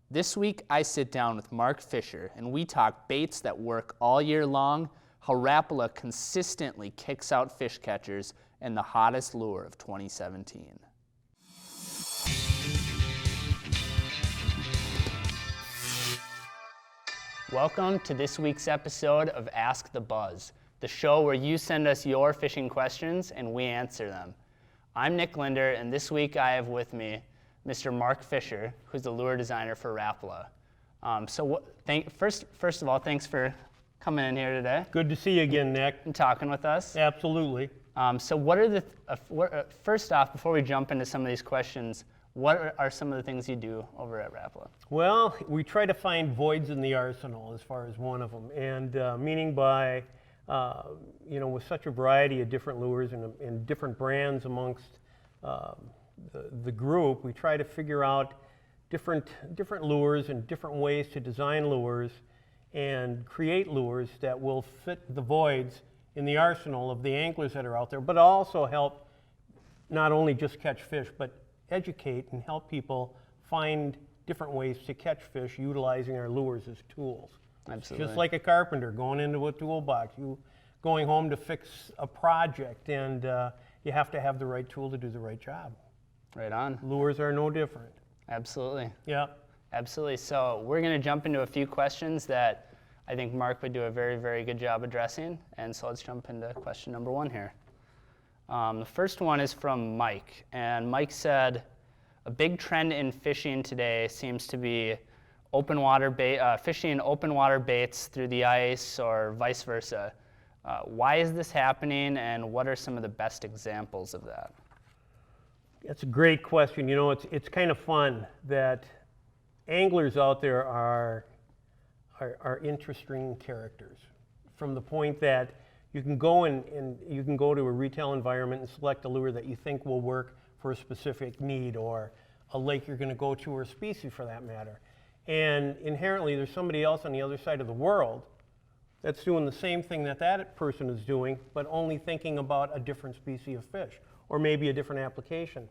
This week, I sit down with Mark Fisher, and we talk baits that work all year long, how Rapala consistently kicks out fish catchers, and the hottest lure of 2017. Welcome to this week's episode of Ask the Buzz, the show where you send us your fishing questions and we answer them. I'm Nick Linder, and this week I have with me Mr. Mark Fisher, who's the lure designer for Rapala. First of all, thanks for coming in here today. Good to see you again, Nick. And talking with us. Absolutely. First off, before we jump into some of these questions, what are some of the things you do over at Rapala? Well, we try to find voids in the arsenal as far as one of them, and meaning by, with such a variety of different lures and different brands amongst the group, we try to figure out different lures and different ways to design lures and create lures that will fit the voids in the arsenal of the anglers that are out there, but also help not only just catch fish, but educate and help people find different ways to catch fish utilizing our lures as tools. Absolutely. Just like a carpenter going into a toolbox, you going home to fix a project, and you have to have the right tool to do the right job. Right on. Lures are no different. Absolutely. Yeah. Absolutely. So we're going to jump into a few questions that I think Mark would do a very, very good job addressing. And so let's jump into question number one here. The first one is from Mike. And Mike said, a big trend in fishing today seems to be fishing open water baits through the ice or vice versa. Why is this happening, and what are some of the best examples of that? That's a great question. You know, it's kind of fun that anglers out there are interesting characters, from the point that you can go and you can go to a retail environment and select a lure that you think will work for a specific need, or a lake you're going to go to, or a species for that matter. And inherently there's somebody else on the other side of the world that's doing the same thing that person is doing, but only thinking about a different species of fish, or maybe a different application.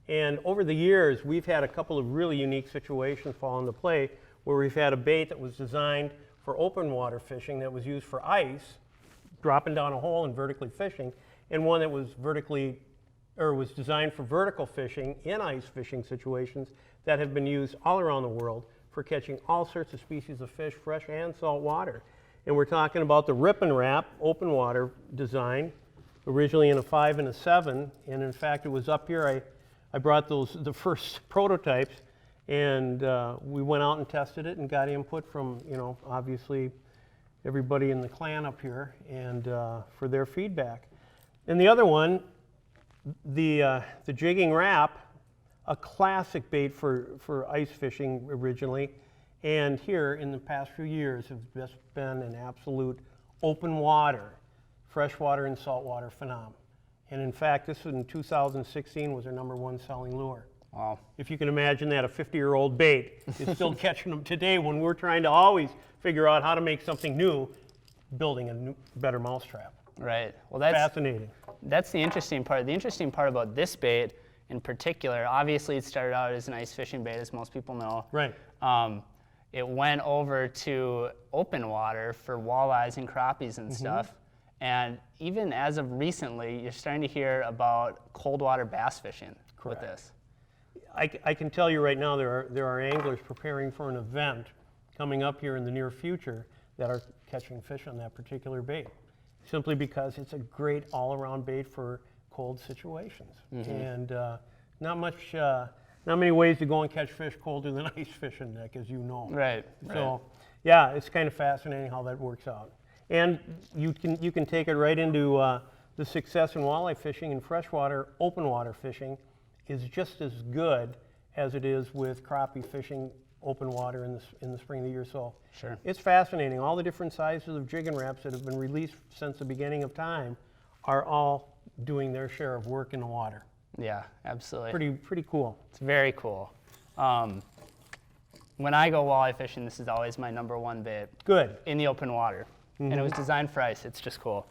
And over the years, we've had a couple of really unique situations fall into play, where we've had a bait that was designed for open water fishing that was used for ice, dropping down a hole and vertically fishing, and one that was was designed for vertical fishing in ice fishing situations that have been used all around the world for catching all sorts of species of fish, fresh and salt water. And we're talking about the Rip and Wrap open water design, originally in a 5 and a 7, and in fact it was up here. I brought the first prototypes, and we went out and tested it and got input from, obviously everybody in the clan up here, and for their feedback. And the other one, the Jigging Wrap, a classic bait for ice fishing originally, and here in the past few years have just been an absolute open water, freshwater and saltwater phenomenon. And in fact, this in 2016 was our #1 selling lure. Wow. If you can imagine that, a 50-year-old bait is still catching them today, when we're trying to always figure out how to make something new, building a better mousetrap. Right. Well, that's fascinating. That's the interesting part. The interesting part about this bait in particular, obviously it started out as an ice fishing bait, as most people know. Right. It went over to open water for walleyes and crappies and stuff. And even as of recently, you're starting to hear about cold water bass fishing with this. I can tell you right now, there are anglers preparing for an event coming up here in the near future that are catching fish on that particular bait, simply because it's a great all-around bait for cold situations. And not many ways to go and catch fish colder than ice fishing, Nick, as you know. Right. So, yeah, it's kind of fascinating how that works out. And you can take it right into the success in walleye fishing and freshwater open water fishing is just as good as it is with crappie fishing open water in the spring of the year. So sure, it's fascinating. All the different sizes of jigging wraps that have been released since the beginning of time are all doing their share of work in the water. Yeah, absolutely. Pretty cool. It's very cool. When I go walleye fishing, this is always my #1 bait. Good. In the open water. And it was designed for ice. It's just cool.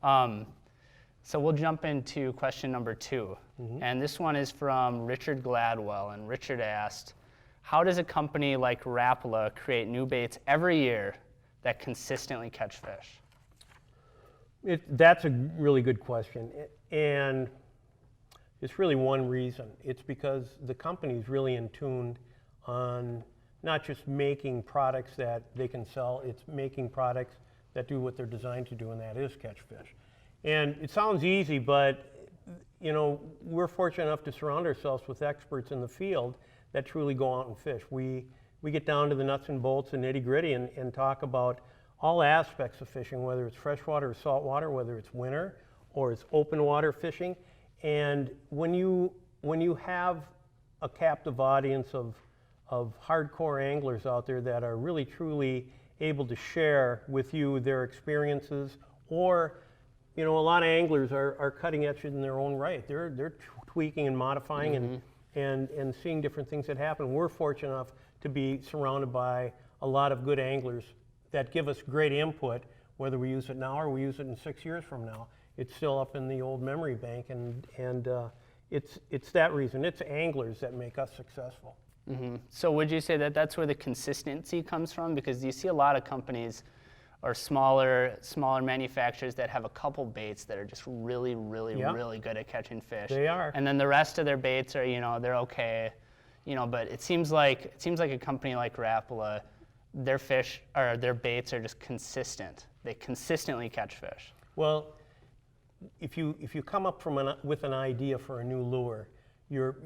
So we'll jump into question number 2. And this one is from Richard Gladwell. And Richard asked, how does a company like Rapala create new baits every year that consistently catch fish? That's a really good question. And it's really one reason. It's because the company is really in tune on not just making products that they can sell, it's making products that do what they're designed to do, and that is catch fish. And it sounds easy, but we're fortunate enough to surround ourselves with experts in the field that truly go out and fish. We get down to the nuts and bolts and nitty gritty and talk about all aspects of fishing, whether it's freshwater or saltwater, whether it's winter or it's open water fishing. And when you have a captive audience of hardcore anglers out there that are really truly able to share with you their experiences, or a lot of anglers are cutting edge in their own right. They're tweaking and modifying and seeing different things that happen. We're fortunate enough to be surrounded by a lot of good anglers that give us great input, whether we use it now or we use it in 6 years from now. It's still up in the old memory bank, and it's that reason. It's anglers that make us successful. Mm-hmm. So would you say that that's where the consistency comes from? Because you see a lot of companies or smaller manufacturers that have a couple baits that are just really good at catching fish. They are. And then the rest of their baits are, they're okay. But it seems like a company like Rapala, their fish or their baits are just consistent. They consistently catch fish. Well, if you come up with an idea for a new lure, you're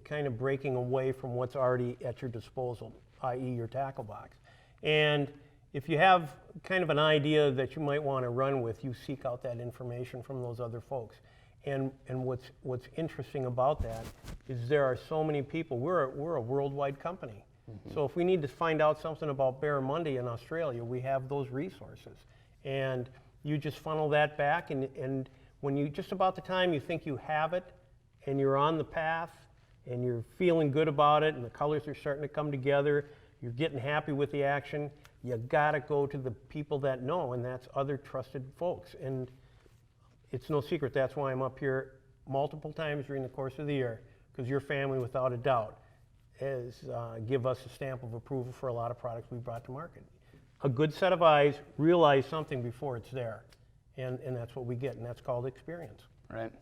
kind of breaking away from what's already at your disposal, i.e. your tackle box. And if you have kind of an idea that you might want to run with, you seek out that information from those other folks. And what's interesting about that is there are so many people. We're a worldwide company. Mm-hmm. So if we need to find out something about barramundi in Australia, we have those resources. And you just funnel that back, and when you just about the time you think you have it, and you're on the path, and you're feeling good about it, and the colors are starting to come together, you're getting happy with the action, you gotta go to the people that know, and that's other trusted folks. And it's no secret, that's why I'm up here multiple times during the course of the year, because your family, without a doubt, give us a stamp of approval for a lot of products we brought to market. A good set of eyes realize something before it's there, and that's what we get, and that's called experience. Right.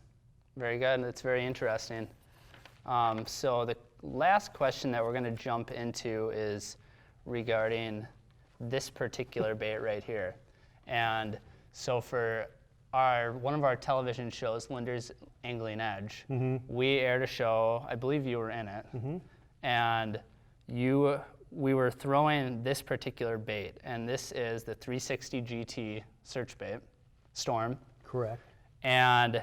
Very good. That's very interesting. So the last question that we're going to jump into is regarding this particular bait right here. And so for one of our television shows, Linder's Angling Edge, we aired a show, I believe you were in it, and we were throwing this particular bait, and this is the 360 GT search bait, Storm. Correct. And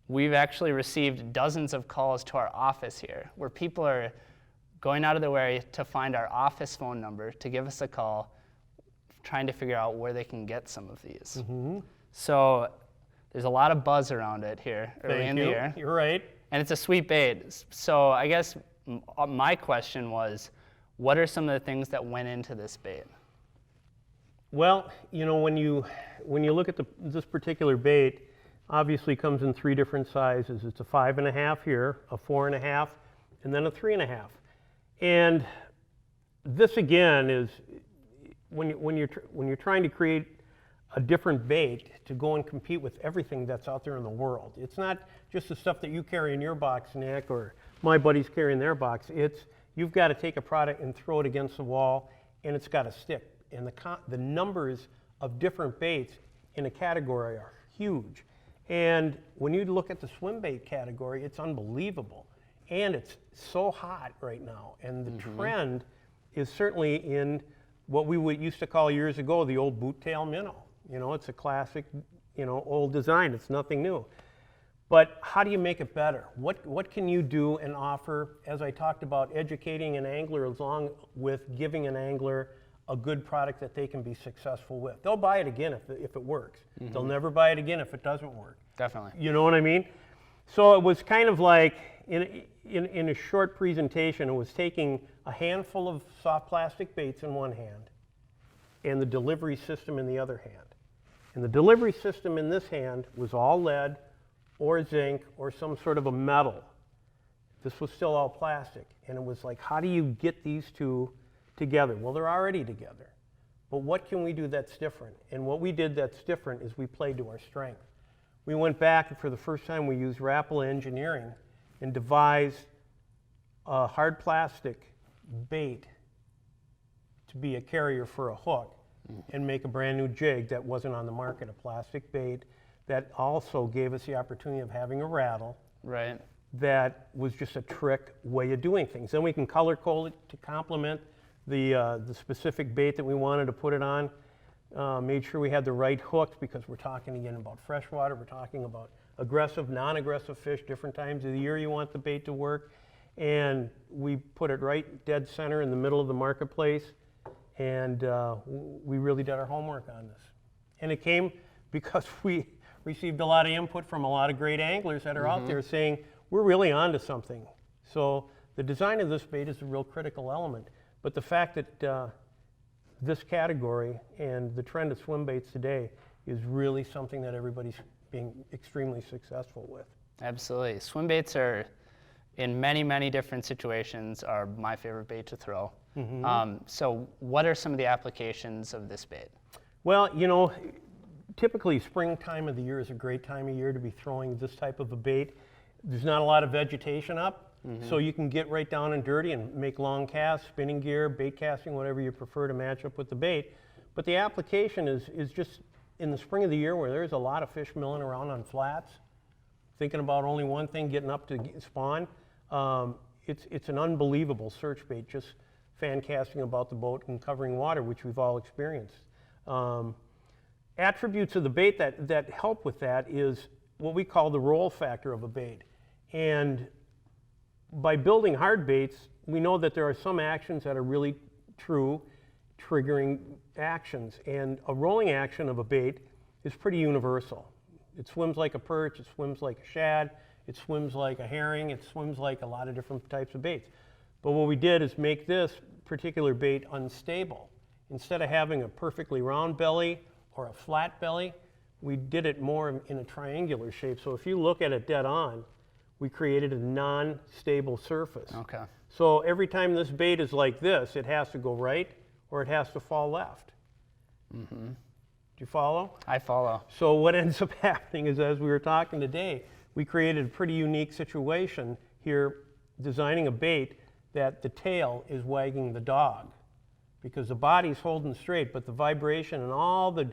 we've actually received dozens of calls to our office here where people are going out of their way to find our office phone number to give us a call, trying to figure out where they can get some of these. Mm-hmm. So there's a lot of buzz around it here early in the year. You're right. And it's a sweet bait. So I guess my question was, what are some of the things that went into this bait? Well, when you look at this particular bait, obviously comes in 3 different sizes. It's a 5.5 here, a 4.5, and then a 3.5. And this again is when you're trying to create a different bait to go and compete with everything that's out there in the world. It's not just the stuff that you carry in your box, Nick, or my buddies carry in their box. You've got to take a product and throw it against the wall, and it's got to stick. And the numbers of different baits in a category are huge. And when you look at the swim bait category, it's unbelievable. And it's so hot right now. And the trend is certainly in what we used to call years ago the old boot tail minnow. It's a classic, old design. It's nothing new. But how do you make it better? What can you do and offer, as I talked about, educating an angler along with giving an angler a good product that they can be successul with? They'll buy it again if it works. Mm-hmm. They'll never buy it again if it doesn't work. Definitely. You know what I mean? So it was kind of like, in a short presentation, it was taking a handful of soft plastic baits in one hand and the delivery system in the other hand. And the delivery system in this hand was all lead or zinc or some sort of a metal. This was still all plastic. And it was like, how do you get these two together? Well, they're already together. But what can we do that's different? And what we did that's different is we played to our strength. We went back, and for the first time, we used Rapala engineering and devised a hard plastic bait to be a carrier for a hook and make a brand new jig that wasn't on the market, a plastic bait that also gave us the opportunity of having a rattle. Right. That was just a trick way of doing things. Then we can color code it to complement the specific bait that we wanted to put it on. Made sure we had the right hooks, because we're talking again about freshwater, we're talking about aggressive, non-aggressive fish, different times of the year you want the bait to work. And we put it right dead center in the middle of the marketplace, and we really did our homework on this. And it came because we received a lot of input from a lot of great anglers that are out there saying, we're really onto something. So the design of this bait is a real critical element. But the fact that this category and the trend of swim baits today is really something that everybody's being extremely successful with. Absolutely. Swim baits are, in many, many different situations, are my favorite bait to throw. So what are some of the applications of this bait? Well, you know, typically springtime of the year is a great time of year to be throwing this type of a bait. There's not a lot of vegetation up, so you can get right down and dirty and make long casts, spinning gear, bait casting, whatever you prefer to match up with the bait. But the application is just in the spring of the year where there's a lot of fish milling around on flats, thinking about only one thing, getting up to spawn. It's an unbelievable search bait, just fan casting about the boat and covering water, which we've all experienced. Attributes of the bait that help with that is what we call the roll factor of a bait. And by building hard baits, we know that there are some actions that are really true, triggering actions. And a rolling action of a bait is pretty universal. It swims like a perch, it swims like a shad, it swims like a herring, it swims like a lot of different types of baits. But what we did is make this particular bait unstable. Instead of having a perfectly round belly or a flat belly, we did it more in a triangular shape. So if you look at it dead on, we created a non-stable surface. Okay. So every time this bait is like this, it has to go right or it has to fall left. Do you follow? I follow. So what ends up happening is, as we were talking today, we created a pretty unique situation here, designing a bait that the tail is wagging the dog, because the body's holding straight, but the vibration and all the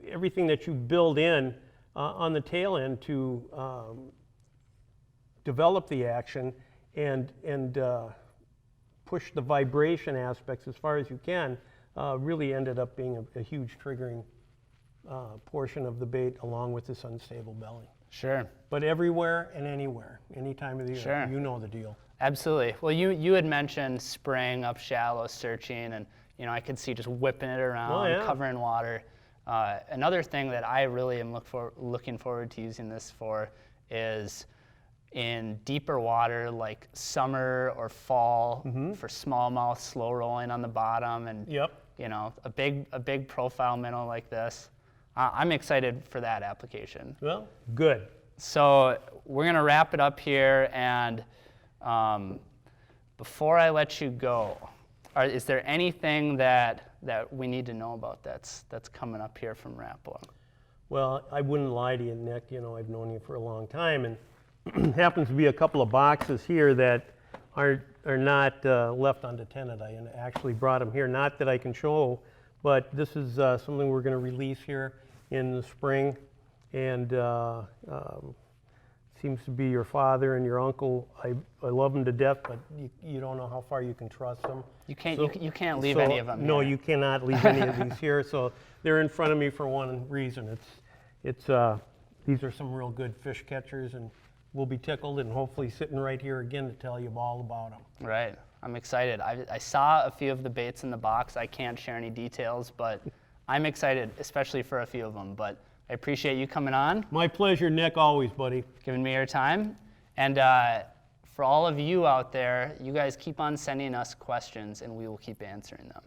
everything that you build in on the tail end to develop the action and push the vibration aspects as far as you can, really ended up being a huge triggering portion of the bait, along with this unstable belly. Sure. But everywhere and anywhere, any time of the year, Sure. you know the deal. Absolutely. Well, you had mentioned spraying up shallow, searching, and I could see just whipping it around, covering water. Another thing that I really am looking forward to using this for is in deeper water, like summer or fall, for smallmouth, slow rolling on the bottom, and a big profile minnow like this. I'm excited for that application. Well, good. So we're gonna wrap it up here, and before I let you go, is there anything that we need to know about that's coming up here from Rapala? Well, I wouldn't lie to you, Nick. I've known you for a long time, and happens to be a couple of boxes here that are not left unattended. I actually brought them here, not that I can show, but this is something we're going to release here in the spring, and seems to be your father and your uncle. I love them to death, but you don't know how far you can trust them. You can't leave any of them. No, here. you cannot leave any of these here. So they're in front of me for one reason. These are some real good fish catchers, and we'll be tickled and hopefully sitting right here again to tell you all about them. Right. I'm excited. I saw a few of the baits in the box. I can't share any details, but I'm excited, especially for a few of them. But I appreciate you coming on. My pleasure, Nick, always, buddy. Giving me your time. And for all of you out there, you guys keep on sending us questions, and we will keep answering them.